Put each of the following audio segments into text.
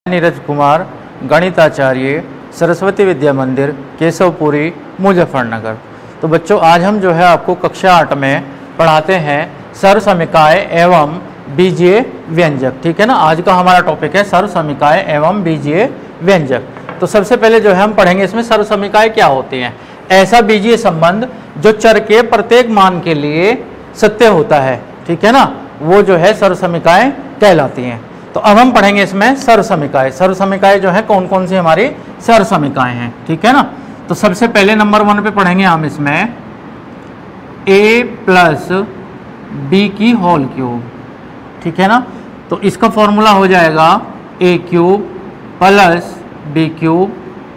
नीरज कुमार, गणिताचार्य, सरस्वती विद्या मंदिर, केशवपुरी, मुजफ्फरनगर। तो बच्चों, आज हम जो है आपको कक्षा 8 में पढ़ाते हैं सर्वसमीकाय एवं बीजीय व्यंजक। ठीक है ना। आज का हमारा टॉपिक है सर्वसमीकाय एवं बीजीय व्यंजक। तो सबसे पहले जो है हम पढ़ेंगे इसमें सर्वसमीकाय क्या होती हैं। ऐसा बीजीय संबंध जो चर के प्रत्येक मान के लिए सत्य होता है, ठीक है ना, वो जो है सर्वसमीकाय कहलाती हैं। तो अब हम पढ़ेंगे इसमें सर्वसमीकाय। सर्वसमीकाय जो है कौन कौन सी हमारी सर्वसमीकाय हैं, ठीक है ना। तो सबसे पहले नंबर 1 पे पढ़ेंगे हम इसमें a प्लस बी की होल क्यूब, ठीक है ना। तो इसका फॉर्मूला हो जाएगा a cube plus B cube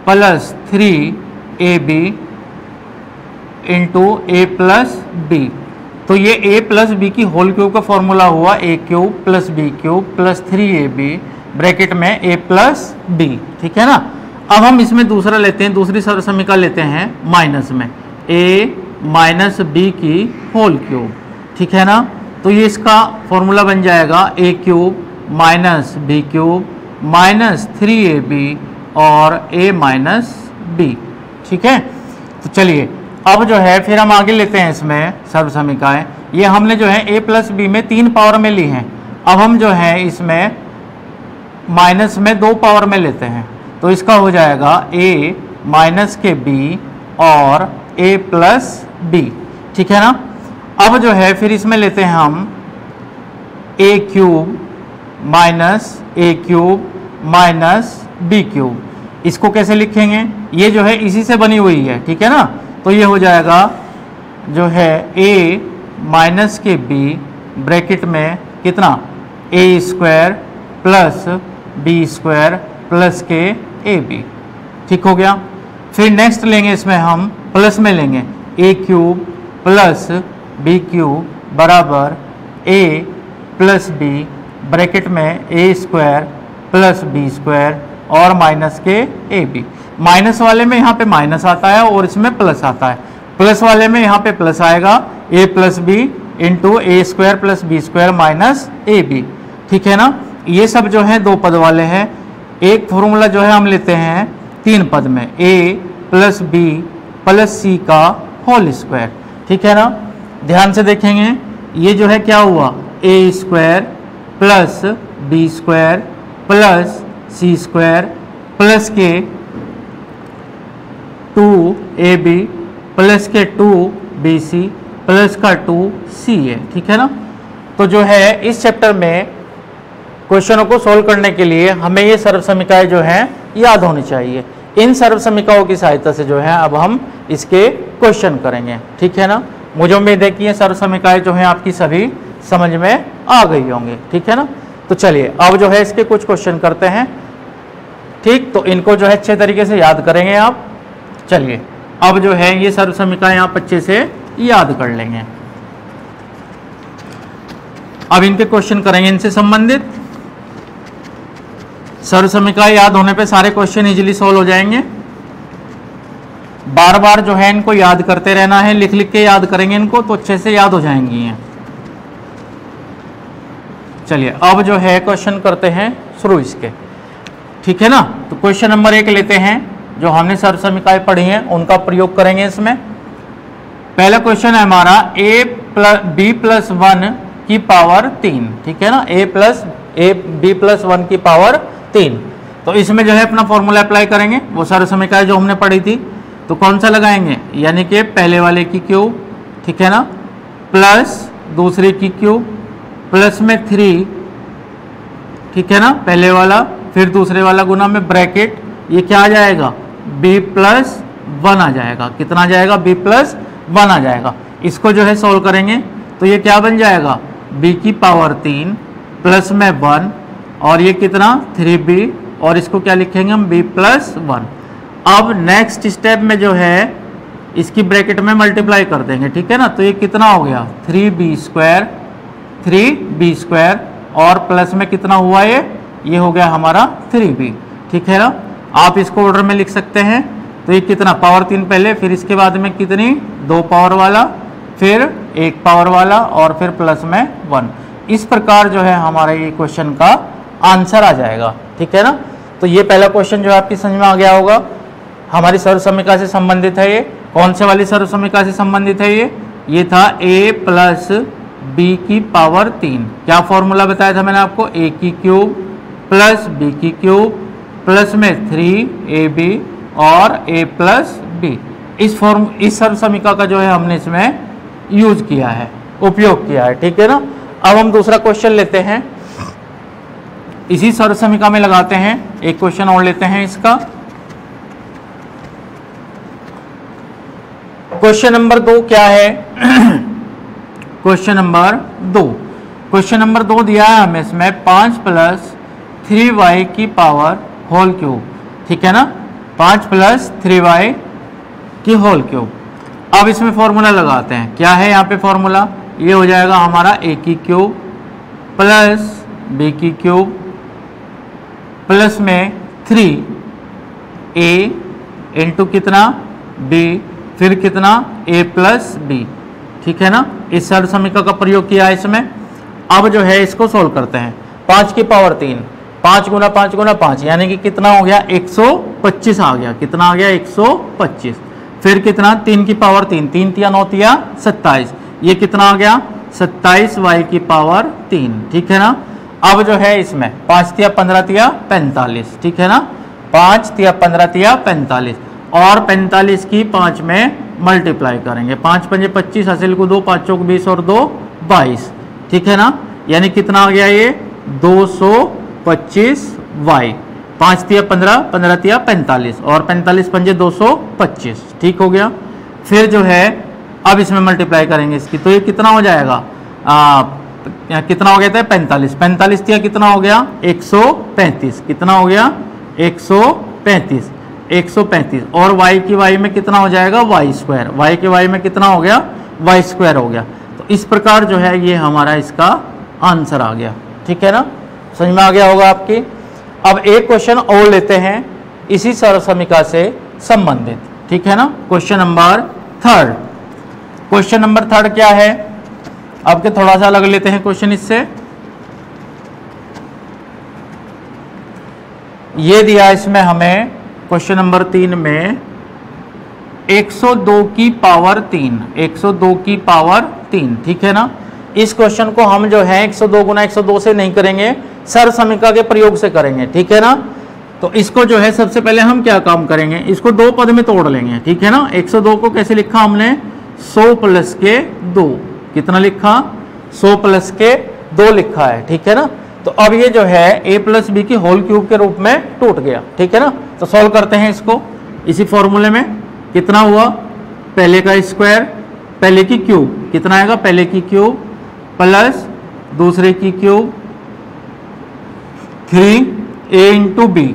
plus 3ab into A plus B. तो ये a प्लस बी की होल क्यूब का फॉर्मूला हुआ a cube plus B cube plus 3ab bracket में a प्लस बी, ठीक है ना। अब हम इसमें दूसरा लेते हैं, दूसरी सर्वसमीका लेते हैं माइनस में a माइनस बी की होल क्यूब, ठीक है ना। तो ये इसका फॉर्मूला बन जाएगा a cube minus B cube minus 3ab और a माइनस बी, ठीक है। तो चलिए अब जो है फिर हम आगे लेते हैं इसमें सर्वसमीकाएं। ये हमने जो है a प्लस बी में 3 पावर में ली हैं। अब हम जो है इसमें माइनस में 2 पावर में लेते हैं। तो इसका हो जाएगा a माइनस के b और a प्लस b, ठीक है ना। अब जो है फिर इसमें लेते हैं हम a cube minus a cube minus b cube. इसको कैसे लिखेंगे, ये जो है इसी से बनी हुई है, ठीक है ना। तो ये हो जाएगा जो है a माइनस के b ब्रैकेट में कितना a square plus b square plus के ab, ठीक हो गया। फिर नेक्स्ट लेंगे इसमें हम प्लस में लेंगे a cube plus b cube बराबर a प्लस b ब्रैकेट में a square plus b square और माइनस के ab। माइनस वाले में यहाँ पे माइनस आता है और इसमें प्लस आता है। प्लस वाले में यहाँ पे प्लस आएगा a plus B into A square plus B square minus A B, ठीक है ना। ये सब जो है 2 पद वाले हैं। एक फॉर्मूला जो है हम लेते हैं 3 पद में a प्लस बी प्लस सी का होल स्क्वायर, ठीक है ना। ध्यान से देखेंगे, ये जो है क्या हुआ a square plus B square plus C square plus के 2ab प्लस के 2bc प्लस का 2c है, ठीक है ना। तो जो है इस चैप्टर में क्वेश्चनों को सोल्व करने के लिए हमें ये सर्वसमीकाएं जो हैं याद होनी चाहिए। इन सर्वसमीकाओं की सहायता से जो है अब हम इसके क्वेश्चन करेंगे, ठीक है ना। मुझे उम्मीद है कि ये सर्वसमीकाएं जो हैं आपकी सभी समझ में आ गई होंगी, ठीक है ना। तो चलिए अब जो है इसके कुछ क्वेश्चन करते हैं, ठीक। तो इनको जो है अच्छे तरीके से याद करेंगे आप। चलिए अब जो है ये सर्वसमीकाएं आप अच्छे से याद कर लेंगे। अब इनके क्वेश्चन करेंगे इनसे संबंधित। सर्वसमीकाएं याद होने पे सारे क्वेश्चन इजीली सॉल्व हो जाएंगे। बार बार जो है इनको याद करते रहना है, लिख लिख के याद करेंगे इनको तो अच्छे से याद हो जाएंगी ये। चलिए अब जो है क्वेश्चन करते हैं शुरू इसके, ठीक है ना। तो क्वेश्चन नंबर 1 लेते हैं, जो हमने सर्वसमीकाएं पढ़ी हैं उनका प्रयोग करेंगे इसमें। पहला क्वेश्चन है हमारा b प्लस 1 की पावर 3, ठीक है ना। b प्लस 1 की पावर 3। तो इसमें जो है अपना फॉर्मूला अप्लाई करेंगे, वो सर्वसमीकाएं जो हमने पढ़ी थी। तो कौन सा लगाएंगे, यानी कि पहले वाले की क्यूब, ठीक है ना, प्लस दूसरे की क्यूब प्लस में 3, ठीक है ना, पहले वाला फिर दूसरे वाला गुना में ब्रैकेट, ये क्या आ जाएगा b प्लस 1 आ जाएगा। कितना आ जाएगा, b प्लस 1 आ जाएगा। इसको जो है सोल्व करेंगे तो ये क्या बन जाएगा b की पावर 3 प्लस में 1 और ये कितना 3b और इसको क्या लिखेंगे हम b प्लस 1। अब नेक्स्ट स्टेप में जो है इसकी ब्रैकेट में मल्टीप्लाई कर देंगे, ठीक है ना। तो ये कितना हो गया 3b स्क्वायर और प्लस में कितना हुआ ये हो गया हमारा 3b, ठीक है ना। आप इसको ऑर्डर में लिख सकते हैं। तो ये कितना पावर 3 पहले, फिर इसके बाद में कितनी 2 पावर वाला, फिर 1 पावर वाला और फिर प्लस में 1। इस प्रकार जो है हमारा ये क्वेश्चन का आंसर आ जाएगा, ठीक है ना। तो ये पहला क्वेश्चन जो है आपकी समझ में आ गया होगा। हमारी सर्व समीकरण से संबंधित है। ये कौन से वाली सर्व समीकरण से संबंधित है? ये था a प्लस बी की पावर 3। क्या फॉर्मूला बताया था मैंने आपको? a की क्यूब प्लस b की क्यूब प्लस में 3ab और a प्लस b। इस सर्व समीकरण का जो है हमने इसमें यूज किया है, उपयोग किया है, ठीक है ना। अब हम दूसरा क्वेश्चन लेते हैं, इसी सर्व समीकरण में लगाते हैं। एक क्वेश्चन और लेते हैं इसका। क्वेश्चन नंबर 2 क्या है? क्वेश्चन नंबर 2 दिया है हमें इसमें 5 प्लस 3y की पावर होल क्यूब, ठीक है ना। 5 प्लस 3y की होल क्यूब। अब इसमें फॉर्मूला लगाते हैं। क्या है यहाँ पे फॉर्मूला? ये हो जाएगा हमारा a की क्यूब प्लस b की क्यूब प्लस में 3a इंटू कितना b, फिर कितना a प्लस b, ठीक है ना। इस सर्व समीकरण का प्रयोग किया है इसमें। अब जो है इसको सोल्व करते हैं। 5 की पावर 3, 5 गुना 5 गुना 5 यानी कि कितना हो गया? 125 आ गया। कितना आ गया? 125। फिर कितना? 3 की पावर 3, 3 तिया 9 तिया 27, ये कितना आ गया? 27y की पावर 3, ठीक है ना। अब जो है इसमें 5 तिया 15 तिया 45, ठीक है ना। 5 तिया 15 तिया 45 और 45 की 5 में मल्टीप्लाई करेंगे। 5 पंजे 25, हासिल को 2, 5 चौक 20 और 2 22, ठीक है ना। यानी कितना आ गया? ये 225y। 5 तिया 15, 15 तिया 45 और 45 पंजे 225, ठीक हो गया। फिर जो है अब इसमें मल्टीप्लाई करेंगे इसकी, तो ये कितना हो जाएगा? कितना हो गया था? 45। 45 तिया कितना हो गया? 135। कितना हो गया? 135। 135 और y की y में कितना हो जाएगा? y square. y के y में कितना हो गया? y स्क्वायर हो गया। तो इस प्रकार जो है ये हमारा इसका आंसर आ गया, ठीक है ना। समझ में आ गया होगा आपकी। अब एक क्वेश्चन और लेते हैं इसी सर्व समीकरण से संबंधित, ठीक है ना। Question number 3। क्वेश्चन नंबर 3 क्या है? अब के थोड़ा सा अलग लेते हैं क्वेश्चन इससे। ये दिया इसमें हमें क्वेश्चन नंबर 3 में 102 की पावर 3, 102 की पावर 3, ठीक है ना। इस क्वेश्चन को हम जो है 102 गुना 102 से नहीं करेंगे, सर्व समीकरण के प्रयोग से करेंगे, ठीक है ना। तो इसको जो है सबसे पहले हम क्या काम करेंगे? इसको 2 पद में तोड़ लेंगे, ठीक है ना। 102 को कैसे लिखा हमने? 100 प्लस के 2। कितना लिखा? 100 प्लस के 2 लिखा है, ठीक है ना। तो अब ये जो है a प्लस बी की होल क्यूब के रूप में टूट गया, ठीक है ना। तो सॉल्व करते हैं इसको इसी फॉर्मूले में। कितना हुआ? पहले का स्क्वायर, पहले की क्यूब, कितना आएगा? पहले की क्यूब प्लस दूसरे की cube 3a into B,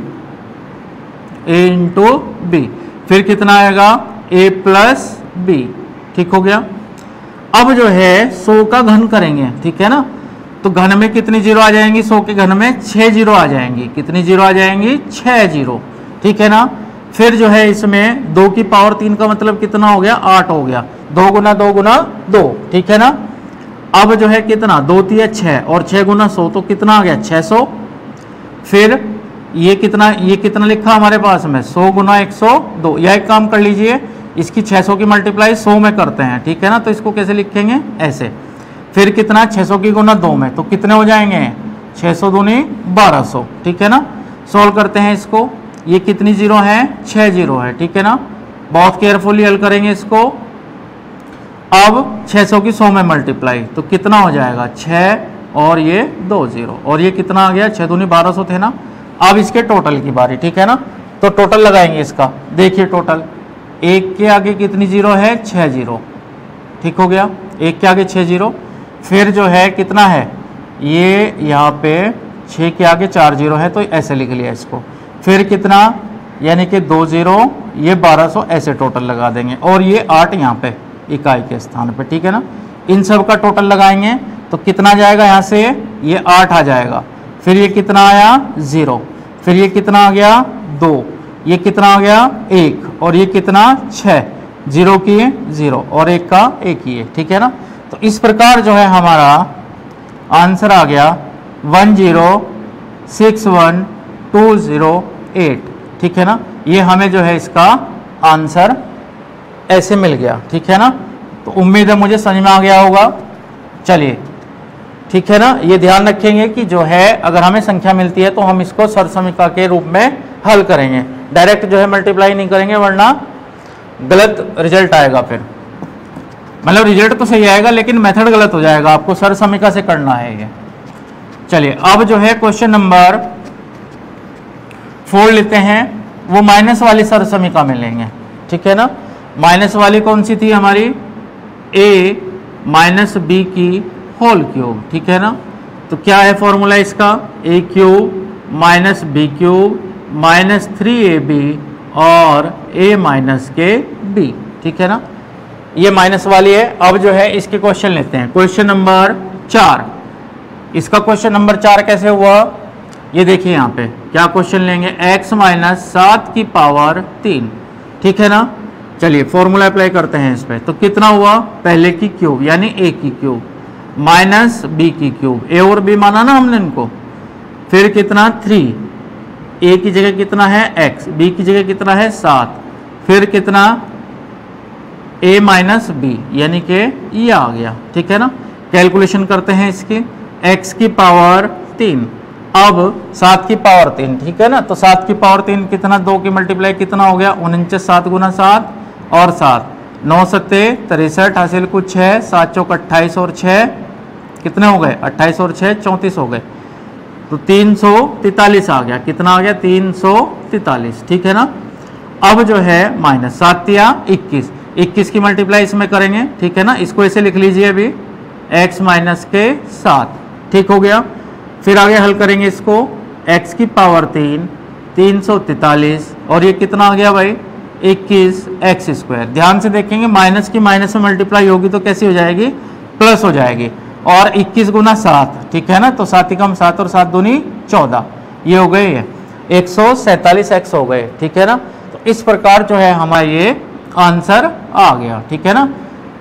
a into B, फिर कितना आएगा? a प्लस बी, ठीक हो गया। अब जो है 100 का घन करेंगे, ठीक है ना। तो घन में कितनी जीरो आ जाएंगी? 100 के घन में 6 जीरो आ जाएंगी। कितनी जीरो आ जाएंगी? 6 जीरो, ठीक है ना। फिर जो है इसमें 2 की पावर 3 का मतलब कितना हो गया? 8 हो गया। 2 गुना 2 गुना 2, ठीक है ना। अब जो है कितना? 2 तिया 6 और 6 गुना 100 तो कितना आ गया? 600। फिर ये कितना लिखा हमारे पास में? 100 गुना 102। यह एक काम कर लीजिए, इसकी 600 की मल्टीप्लाई 100 में करते हैं, ठीक है ना। तो इसको कैसे लिखेंगे? ऐसे। फिर कितना? 600 की गुना 2 में, तो कितने हो जाएंगे? 600 दूनी 1200, ठीक है ना। सॉल्व करते हैं इसको। ये कितनी जीरो है? 6 जीरो है, ठीक है ना। बहुत केयरफुली हल करेंगे इसको। अब 600 की 100 में मल्टीप्लाई, तो कितना हो जाएगा? 6 और ये 2 जीरो, और ये कितना आ गया? 6 दूनी 1200 थे ना। अब इसके टोटल की बारी, ठीक है ना। तो टोटल लगाएंगे इसका। देखिए टोटल, 1 के आगे कितनी जीरो है? 6 जीरो, ठीक हो गया। 1 के आगे 6 जीरो। फिर जो है कितना है? ये यहाँ पे 6 के आगे 4 जीरो है, तो ऐसे लिख लिया इसको। फिर कितना? यानी कि 2 जीरो, ये 1200, ऐसे टोटल लगा देंगे। और ये 8 यहाँ पे इकाई के स्थान पे, ठीक है ना। इन सब का टोटल लगाएंगे तो कितना जाएगा? यहाँ से ये 8 आ जाएगा। फिर ये कितना आया? 0। फिर ये कितना आ गया? 2। ये कितना आ गया? 1। और ये कितना? 6। 0 की 0 और 1 का 1 ही है, ठीक है ना। तो इस प्रकार जो है हमारा आंसर आ गया 106120 8, ठीक है ना। ये हमें जो है इसका आंसर ऐसे मिल गया, ठीक है ना। तो उम्मीद है मुझे समझ में आ गया होगा। चलिए ठीक है ना, ये ध्यान रखेंगे कि जो है अगर हमें संख्या मिलती है तो हम इसको सरसमीका के रूप में हल करेंगे, डायरेक्ट जो है मल्टीप्लाई नहीं करेंगे, वरना गलत रिजल्ट आएगा। फिर मतलब रिजल्ट तो सही आएगा लेकिन मेथड गलत हो जाएगा, आपको सरसमीका से करना है ये। चलिए अब जो है क्वेश्चन नंबर 4 लेते हैं, वो माइनस वाली सरसमीका में लेंगे, ठीक है ना। माइनस वाली कौन सी थी हमारी, a माइनस बी की होल क्यूब, ठीक है ना। तो क्या है फॉर्मूला इसका, a cube minus B cube minus 3ab और a माइनस के b, ठीक है ना। ये माइनस वाली है। अब जो है इसके क्वेश्चन लेते हैं, क्वेश्चन नंबर 4। इसका क्वेश्चन नंबर 4 कैसे हुआ, ये देखिए यहाँ पे क्या क्वेश्चन लेंगे, x माइनस 7 की पावर 3, ठीक है ना। चलिए फॉर्मूला अप्लाई करते हैं इस पर। तो कितना हुआ, पहले की क्यूब यानी a की क्यूब माइनस b की क्यूब, a और b माना ना हमने इनको, फिर कितना 3, a की जगह कितना है x, b की जगह कितना है 7, फिर कितना a माइनस b यानी कि ये आ गया, ठीक है ना। कैलकुलेशन करते हैं इसकी, x की पावर 3, अब 7 की पावर 3, ठीक है ना। तो 7 की पावर 3 कितना, 2 की मल्टीप्लाई कितना हो गया 49, 7 गुना 7 और 7, 9 सत्ते 63, हासिल कुछ 6, 7 चौक 28 और 6 कितने हो गए 28 और 6 34 हो गए, तो 343 आ गया, कितना आ गया 343, ठीक है ना। अब जो है माइनस 7 या 21, 21 की मल्टीप्लाई इसमें करेंगे, ठीक है ना। इसको ऐसे लिख लीजिए अभी, x माइनस के 7, ठीक हो गया। फिर आगे हल करेंगे इसको, x की पावर 3 343 और ये कितना आ गया भाई 21x²। ध्यान से देखेंगे माइनस की माइनस में मल्टीप्लाई होगी तो कैसी हो जाएगी, प्लस हो जाएगी, और 21 गुना 7, ठीक है ना। तो 7 ही कम 7 और 7 दूनी 14, ये हो गए 147x हो गए, ठीक है ना। तो इस प्रकार जो है हमारा ये आंसर आ गया, ठीक है ना।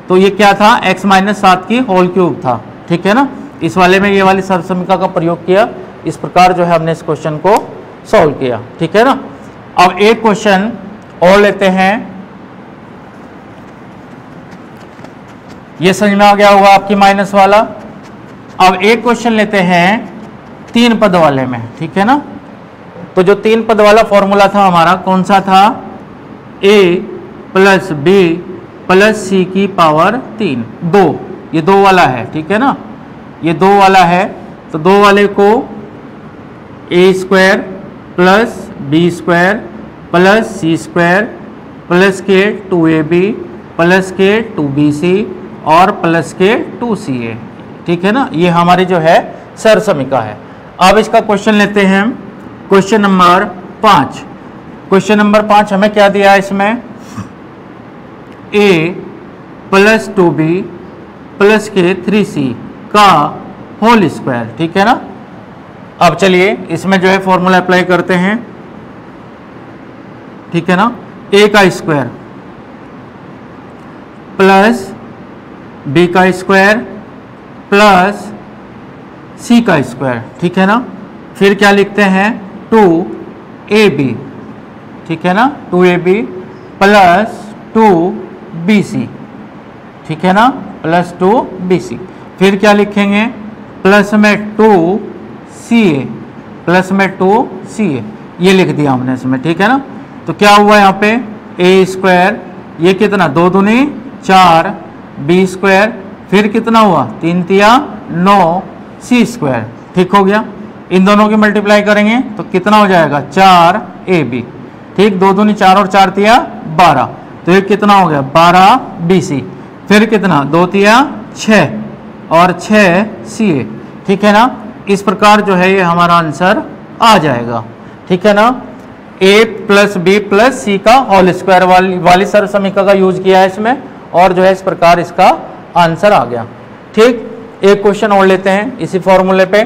तो ये क्या था, x माइनस 7 की होल क्यूब था, ठीक है ना। इस वाले में ये वाली सरसमीका का प्रयोग किया, इस प्रकार जो है हमने इस क्वेश्चन को सॉल्व किया, ठीक है ना। अब एक क्वेश्चन और लेते हैं, ये समझ में आ गया होगा आपकी माइनस वाला। अब एक क्वेश्चन लेते हैं 3 पद वाले में, ठीक है ना। तो जो 3 पद वाला फॉर्मूला था हमारा कौन सा था, a plus b plus c की पावर 3, 2, ये 2 वाला है, ठीक है ना। ये 2 वाला है, तो 2 वाले को a² plus b² plus c² plus के 2ab प्लस के 2bc और प्लस के 2ca, ठीक है ना। ये हमारी जो है सरसमीका है। अब इसका क्वेश्चन लेते हैं, क्वेश्चन नंबर 5। क्वेश्चन नंबर 5 हमें क्या दिया है इसमें, a प्लस 2b प्लस के 3c का होल स्क्वायर, ठीक है ना। अब चलिए इसमें जो है फॉर्मूला अप्लाई करते हैं, ठीक है ना। a का स्क्वायर प्लस b का स्क्वायर प्लस c का स्क्वायर, ठीक है ना। फिर क्या लिखते हैं 2ab, ठीक है ना, 2ab प्लस 2bc, ठीक है ना, प्लस 2bc। फिर क्या लिखेंगे, प्लस में 2ca, प्लस में 2ca, ये लिख दिया हमने इसमें, ठीक है ना। तो क्या हुआ यहाँ पे a², ये कितना 2 दूनी 4, b², फिर कितना हुआ 3 तिया 9, c², ठीक हो गया। इन दोनों की मल्टीप्लाई करेंगे तो कितना हो जाएगा 4ab, ठीक, 2 दूनी 4 और 4 तिया 12, तो ये कितना हो गया 12bc, फिर कितना 2 तिया 6 और 6ca, ठीक है ना। इस प्रकार जो है ये हमारा आंसर आ जाएगा, ठीक है ना। a plus b plus c का होल स्क्वायर वाली सरसमीका का यूज किया है इसमें, और जो है इस प्रकार इसका आंसर आ गया, ठीक। एक क्वेश्चन और लेते हैं इसी फॉर्मूले पे,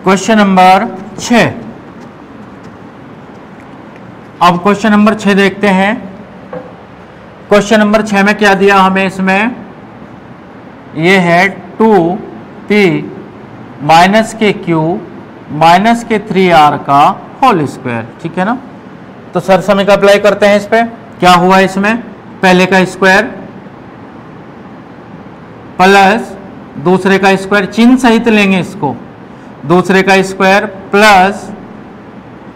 क्वेश्चन नंबर 6। अब क्वेश्चन नंबर 6 देखते हैं। क्वेश्चन नंबर 6 में क्या दिया हमें, इसमें ये है 2 p माइनस के क्यू माइनस के 3r का होल स्क्वायर, ठीक है ना। तो सर समीकरण अप्लाई करते हैं इस पे। क्या हुआ इसमें, पहले का स्क्वायर प्लस दूसरे का स्क्वायर, चिन्ह सहित लेंगे इसको, दूसरे का स्क्वायर प्लस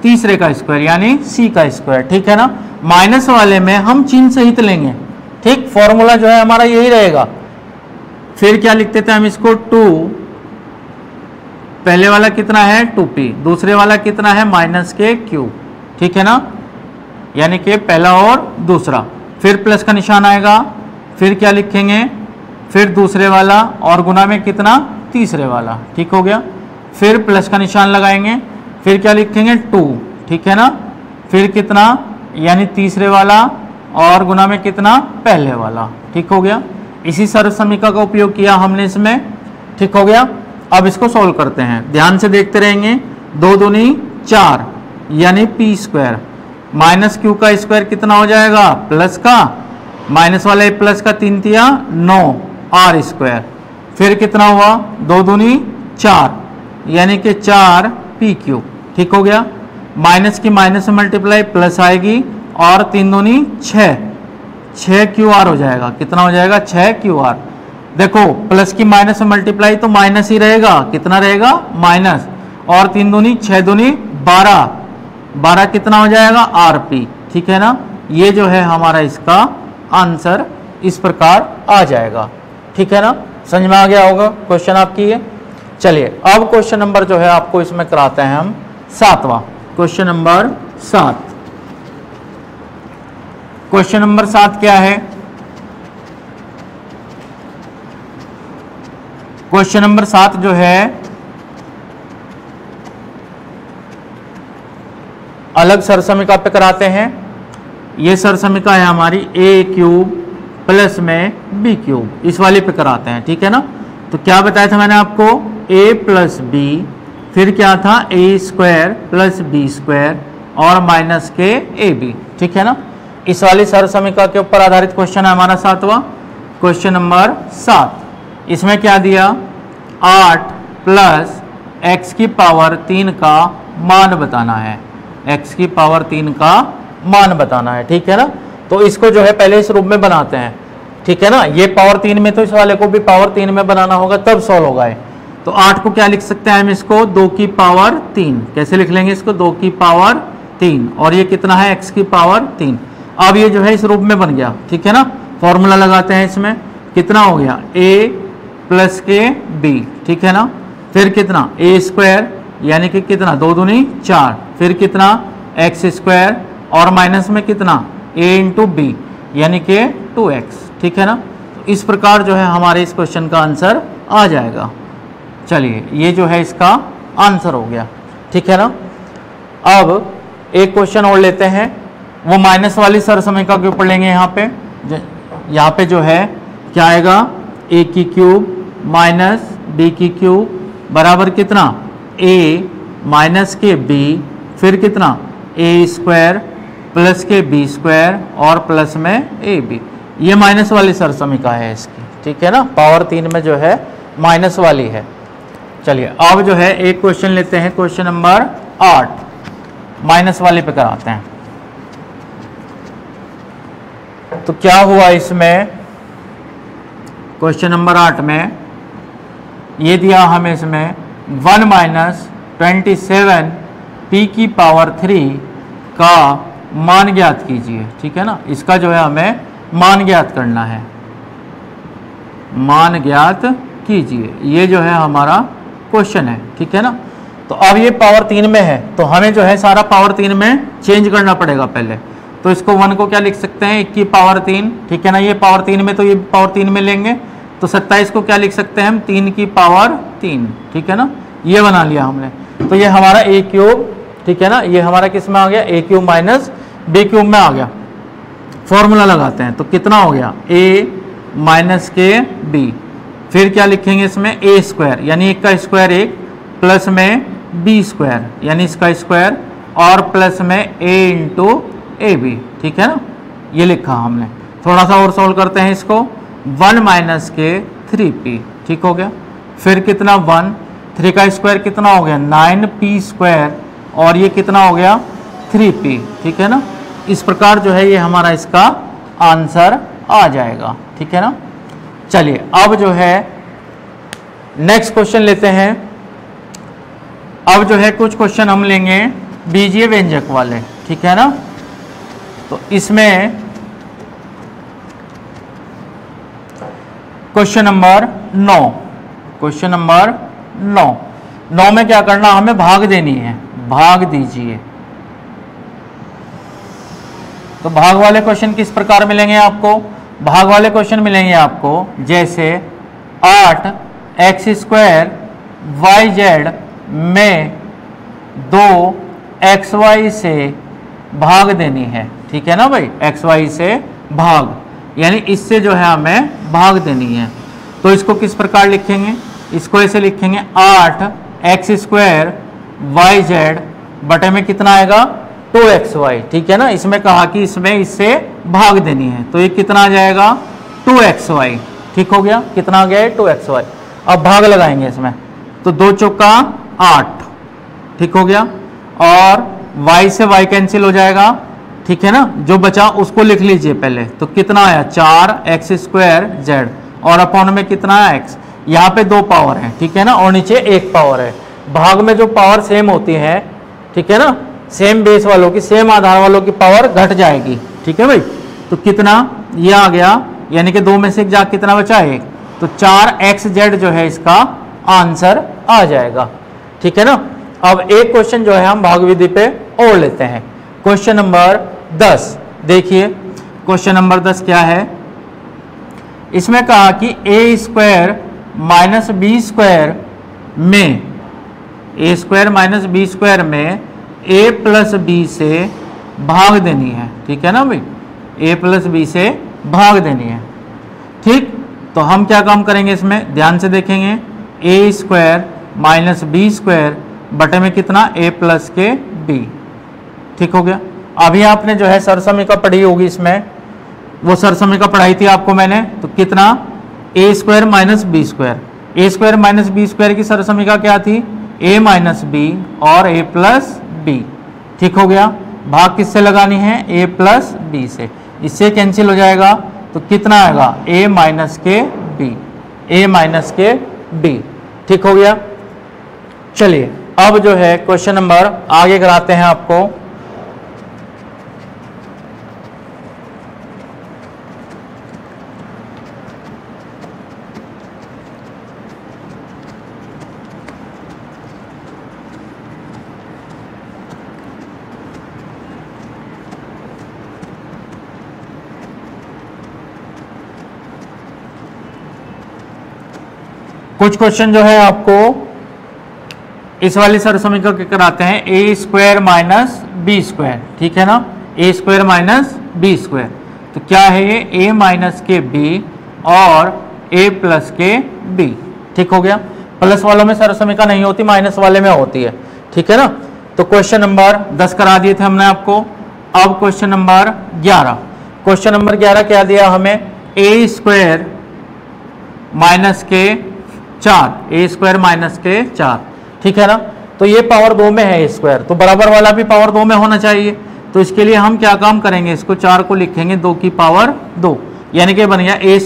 तीसरे का स्क्वायर यानी c का स्क्वायर, ठीक है ना। माइनस वाले में हम चिन्ह सहित लेंगे, ठीक। फॉर्मूला जो है हमारा यही रहेगा। फिर क्या लिखते थे हम इसको, 2, पहले वाला कितना है 2p, दूसरे वाला कितना है माइनस के क्यू, ठीक है ना, यानी कि पहला और दूसरा। फिर प्लस का निशान आएगा, फिर क्या लिखेंगे, फिर दूसरे वाला और गुना में कितना तीसरे वाला, ठीक हो गया। फिर प्लस का निशान लगाएंगे, फिर क्या लिखेंगे 2, ठीक है ना, फिर कितना यानी तीसरे वाला और गुना में कितना पहले वाला, ठीक हो गया। इसी सर्व समीकरण का उपयोग किया हमने इसमें, ठीक हो गया। अब इसको सोल्व करते हैं, ध्यान से देखते रहेंगे। 2 दूनी 4 यानी पी स्क्वायर माइनस क्यू का स्क्वायर कितना हो जाएगा, प्लस का, माइनस वाले प्लस का 3 तिया 9 आर स्क्वायर। फिर कितना हुआ, 2 दूनी 4 यानी कि 4 पी क्यू, ठीक हो गया। माइनस की माइनस से मल्टीप्लाई प्लस आएगी और 3 दूनी 6 क्यू आर हो जाएगा। कितना हो जाएगा 6 क्यू आर। देखो प्लस की माइनस से मल्टीप्लाई तो माइनस ही रहेगा, कितना रहेगा माइनस, और 3 दूनी 6 दूनी 12 कितना हो जाएगा आर पी, ठीक है ना। ये जो है हमारा इसका आंसर इस प्रकार आ जाएगा, ठीक है ना। समझ में आ गया होगा क्वेश्चन आपकी ये। चलिए अब क्वेश्चन नंबर जो है आपको इसमें कराते हैं हम 7वां, क्वेश्चन नंबर 7। क्वेश्चन नंबर 7 क्या है, क्वेश्चन नंबर 7 जो है अलग सरसमिका पे कराते हैं। ये सरसमिका है हमारी a क्यूब प्लस में b क्यूब, इस वाले पे कराते हैं, ठीक है ना। तो क्या बताया था मैंने आपको, a प्लस बी, फिर क्या था a square plus B square और माइनस के ab, ठीक है ना। इस वाली सरसमिका के ऊपर आधारित क्वेश्चन है हमारा 7वां, क्वेश्चन नंबर 7। इसमें क्या दिया, 8 प्लस x की पावर 3 का मान बताना है, x की पावर 3 का मान बताना है, ठीक है ना। तो इसको जो है पहले इस रूप में बनाते हैं, ठीक है ना। ये पावर 3 में, तो इस वाले को भी पावर 3 में बनाना होगा तब सॉल्व होगा। तो 8 को क्या लिख सकते हैं हम, इसको 2 की पावर 3, कैसे लिख लेंगे इसको, 2 की पावर 3, और ये कितना है x की पावर 3। अब ये जो है इस रूप में बन गया, ठीक है ना। फॉर्मूला लगाते हैं इसमें, कितना हो गया a प्लस के b, ठीक है ना। फिर कितना a स्क्वायर यानी कि कितना 2 दूनी 4, फिर कितना x स्क्वायर और माइनस में कितना a इंटू बी यानी कि 2x, ठीक है ना। तो इस प्रकार जो है हमारे इस क्वेश्चन का आंसर आ जाएगा। चलिए ये जो है इसका आंसर हो गया, ठीक है ना। अब एक क्वेश्चन और लेते हैं, वो माइनस वाली सरसमिका के ऊपर लेंगे। यहाँ पे जो है क्या आएगा, a की क्यूब माइनस b की क्यूब बराबर कितना a माइनस के b, फिर कितना a स्क्वायर प्लस के b स्क्वायर और प्लस में ab। ये माइनस वाली सरसमिका है इसकी, ठीक है ना। पावर 3 में जो है माइनस वाली है। चलिए अब जो है एक क्वेश्चन लेते हैं, क्वेश्चन नंबर 8, माइनस वाले पे कराते हैं। तो क्या हुआ इसमें, क्वेश्चन नंबर 8 में ये दिया हमें इसमें 1 माइनस 27 p की पावर 3 का मान ज्ञात कीजिए, ठीक है ना। इसका जो है हमें मान ज्ञात करना है, मान ज्ञात कीजिए, ये जो है हमारा क्वेश्चन है, ठीक है ना। तो अब ये पावर 3 में है, तो हमें जो है सारा पावर 3 में चेंज करना पड़ेगा पहले। तो इसको 1 को क्या लिख सकते हैं, 1 की पावर 3, ठीक है ना। ये पावर 3 में, तो ये पावर 3 में लेंगे, तो 27 को क्या लिख सकते हैं हम, 3 की पावर 3, ठीक है ना। ये बना लिया हमने। तो ये हमारा a क्यूब, ठीक है ना, ये हमारा किस में आ गया, a cube minus b cube में आ गया। फॉर्मूला लगाते हैं, तो कितना हो गया a माइनस के b, फिर क्या लिखेंगे इसमें a स्क्वायर यानी 1 का स्क्वायर 1 प्लस में b स्क्वायर यानी इसका स्क्वायर और प्लस में a इंटू ए बी, ठीक है ना। ये लिखा हमने। थोड़ा सा और सॉल्व करते हैं इसको, 1 माइनस के 3p, ठीक हो गया। फिर कितना 1, 3 का स्क्वायर कितना हो गया 9p स्क्वायर, और ये कितना हो गया 3p, ठीक है ना। इस प्रकार जो है ये हमारा इसका आंसर आ जाएगा, ठीक है ना। चलिए अब जो है नेक्स्ट क्वेश्चन लेते हैं। अब जो है कुछ क्वेश्चन हम लेंगे बीजीय व्यंजक वाले, ठीक है ना। तो इसमें क्वेश्चन नंबर 9, क्वेश्चन नंबर 9 में क्या करना, हमें भाग देनी है, भाग दीजिए। तो भाग वाले क्वेश्चन किस प्रकार मिलेंगे आपको, भाग वाले क्वेश्चन मिलेंगे आपको जैसे 8x² YZ में 2xy से भाग देनी है, ठीक है ना भाई, xy से भाग, यानी इससे जो है हमें भाग देनी है। तो इसको किस प्रकार लिखेंगे, इसको ऐसे लिखेंगे 8x² YZ बटे में कितना आएगा 2xy, ठीक है ना। इसमें कहा कि इसमें इससे भाग देनी है, तो ये कितना आ जाएगा 2xy, ठीक हो गया, कितना आ गया है 2xy। अब भाग लगाएंगे इसमें, तो 2 चौका 8, ठीक हो गया, और y से y कैंसिल हो जाएगा, ठीक है ना। जो बचा उसको लिख लीजिए पहले, तो कितना आया 4x² z, और अपॉन में कितना है x, यहाँ पे 2 पावर है, ठीक है ना, और नीचे 1 पावर है। भाग में जो पावर सेम होती है, ठीक है ना, सेम बेस वालों की, सेम आधार वालों की पावर घट जाएगी, ठीक है भाई। तो कितना ये आ गया, यानी कि 2 में से जा कितना बचा 1, तो 4xz जो है इसका आंसर आ जाएगा, ठीक है ना। अब एक क्वेश्चन जो है हम भाग विधि पे और लेते हैं, क्वेश्चन नंबर 10। देखिए क्वेश्चन नंबर 10 क्या है, इसमें कहा कि a² - b² में a² - b² में a + b से भाग देनी है, ठीक है ना भाई, a + b से भाग देनी है, ठीक। तो हम क्या काम करेंगे इसमें, ध्यान से देखेंगे, a² - b² बटे में कितना a + के b, ठीक हो गया। अभी आपने जो है सरसमीका पढ़ी होगी, इसमें वो सरसमीका पढ़ाई थी आपको मैंने, तो कितना a² - b², a² - b² की सरसमीका क्या थी a - b और a + b, ठीक हो गया। भाग किससे लगानी है a + b से, इससे कैंसिल हो जाएगा, तो कितना आएगा a - के b, a - के b, ठीक हो गया। चलिए अब जो है क्वेश्चन नंबर आगे कराते हैं आपको। कुछ क्वेश्चन जो है आपको इस वाली सरसमीका के कराते हैं, a² - b², ठीक है ना, a² - b²। तो क्या है ये a - के b और a + के b, ठीक हो गया। प्लस वालों में सरसमीका नहीं होती, माइनस वाले में होती है, ठीक है ना। तो क्वेश्चन नंबर 10 करा दिए थे हमने आपको। अब क्वेश्चन नंबर 11, क्वेश्चन नंबर 11 क्या दिया हमें, a² - के 4, a² - के 4, ठीक है ना। तो ये पावर 2 में है स्क्वायर, तो बराबर वाला भी पावर 2 में होना चाहिए। तो इसके लिए हम क्या काम करेंगे, इसको 4 को लिखेंगे 2 की पावर 2, यानी कि बन गया a²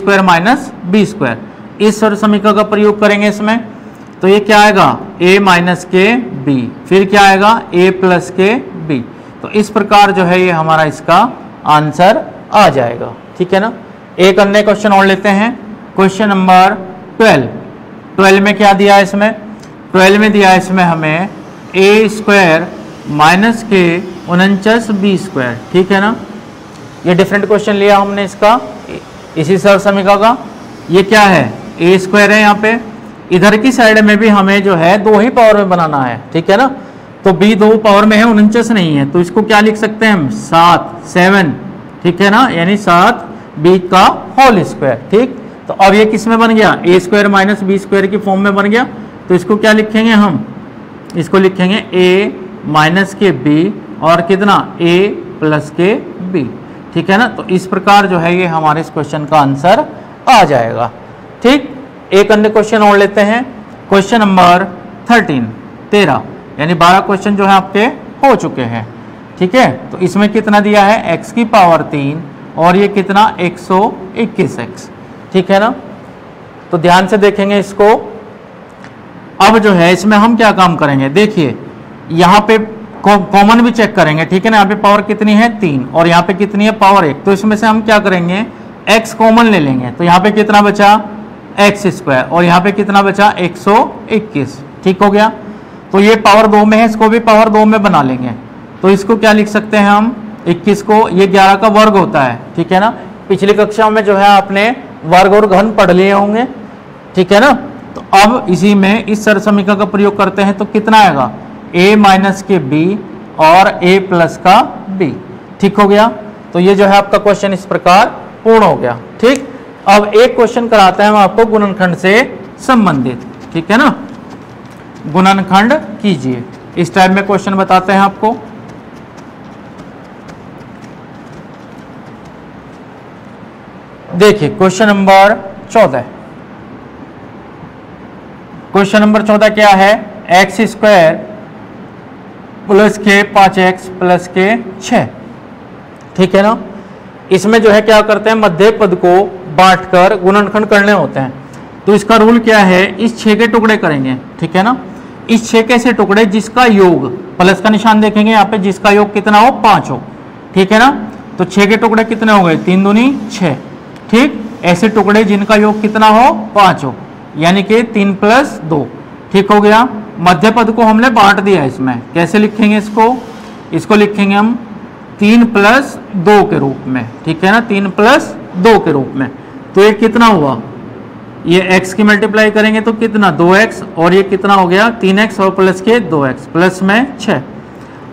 - b²। इस सरसमीका का प्रयोग करेंगे इसमें, तो ये क्या आएगा a - के b, फिर क्या आएगा a + के b। तो इस प्रकार जो है ये हमारा इसका आंसर आ जाएगा, ठीक है ना। एक अन्य क्वेश्चन और लेते हैं, क्वेश्चन नंबर 12 में क्या दिया है इसमें, 12 में दिया है इसमें हमें a² - के 49 b², ठीक है ना। ये डिफरेंट क्वेश्चन लिया हमने इसका, इसी सरसमीका का। ये क्या है a² है, यहाँ पे इधर की साइड में भी हमें जो है 2 ही पावर में बनाना है, ठीक है ना। तो b 2 पावर में है, 49 नहीं है, तो इसको क्या लिख सकते हैं हम 7, ठीक है ना, यानी 7b का होल स्क्वायर, ठीक। तो अब ये किस में बन गया, a² - b² की फॉर्म में बन गया। तो इसको क्या लिखेंगे हम, इसको लिखेंगे a - के b और कितना a + के b, ठीक है ना। तो इस प्रकार जो है ये हमारे इस क्वेश्चन का आंसर आ जाएगा, ठीक। एक अन्य क्वेश्चन और लेते हैं, क्वेश्चन नंबर 13 यानी 12 क्वेश्चन जो है आपके हो चुके हैं। ठीक है, तो इसमें कितना दिया है x की पावर 3 और ये कितना 121x। ठीक है ना, तो ध्यान से देखेंगे इसको। अब जो है इसमें हम क्या काम करेंगे, देखिए यहाँ पे कॉमन भी चेक करेंगे। ठीक है ना, यहाँ पे पावर कितनी है 3 और यहाँ पे कितनी है पावर 1, तो इसमें से हम क्या करेंगे x कॉमन ले लेंगे। तो यहाँ पे कितना बचा x² और यहाँ पे कितना बचा 121। ठीक हो गया, तो ये पावर 2 में है, इसको भी पावर 2 में बना लेंगे। तो इसको क्या लिख सकते हैं हम 21 को, ये 11 का वर्ग होता है। ठीक है ना, पिछली कक्षा में जो है आपने वर्ग और घन पढ़ लिए होंगे। ठीक है ना, तो अब इसी में इस सरल समीकरण का प्रयोग करते हैं तो कितना आएगा a माइनस के b और a प्लस का b। ठीक हो गया, तो ये जो है आपका क्वेश्चन इस प्रकार पूर्ण हो गया। ठीक, अब एक क्वेश्चन कराते हैं हम आपको गुणनखंड से संबंधित। ठीक है ना, गुणनखंड कीजिए, इस टाइप में क्वेश्चन बताते हैं आपको। देखिए क्वेश्चन नंबर 14, क्वेश्चन नंबर 14 क्या है, x² प्लस के 5x प्लस के 6। ठीक है ना, इसमें जो है क्या करते हैं मध्य पद को बांटकर गुणनखंड करने होते हैं। तो इसका रूल क्या है, इस 6 के टुकड़े करेंगे। ठीक है ना, इस 6 के ऐसे टुकड़े जिसका योग, प्लस का निशान देखेंगे यहाँ पे, जिसका योग कितना हो 5 हो। ठीक है ना, तो 6 के टुकड़े कितने हो गए 3 दूनी 6। ठीक, ऐसे टुकड़े जिनका योग कितना हो 5 हो, यानी कि 3 + 2। ठीक हो गया, मध्य पद को हमने बांट दिया। इसमें कैसे लिखेंगे इसको लिखेंगे हम 3 + 2 के रूप में। ठीक है ना, 3 + 2 के रूप में। तो ये कितना हुआ, ये x की मल्टीप्लाई करेंगे तो कितना 2x और ये कितना हो गया 3x और प्लस के 2x प्लस में 6।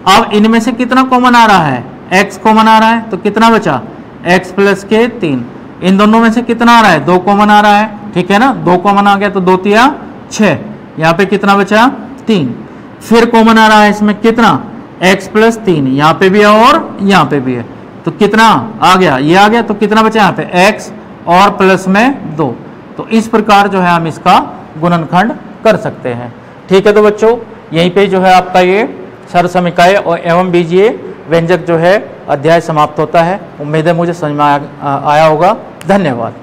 अब इनमें से कितना कॉमन आ रहा है, x कॉमन आ रहा है, तो कितना बचा x प्लस के 3। इन दोनों में से कितना आ रहा है 2 कॉमन आ रहा है। ठीक है ना, 2 कॉमन आ गया तो 2 × 6, यहाँ पे कितना बचा 3। फिर कॉमन आ रहा है इसमें कितना x + 3, यहाँ पे भी है और यहाँ पे भी है, तो कितना आ गया, ये आ गया, तो कितना बचा यहाँ पे x और प्लस में 2। तो इस प्रकार जो है हम इसका गुणनखंड कर सकते हैं। ठीक है, तो बच्चों यहीं पे जो है आपका ये सरल समीकरण और एवं बीजीय व्यंजक जो है अध्याय समाप्त होता है। उम्मीद है मुझे समझ में आया होगा। धन्यवाद।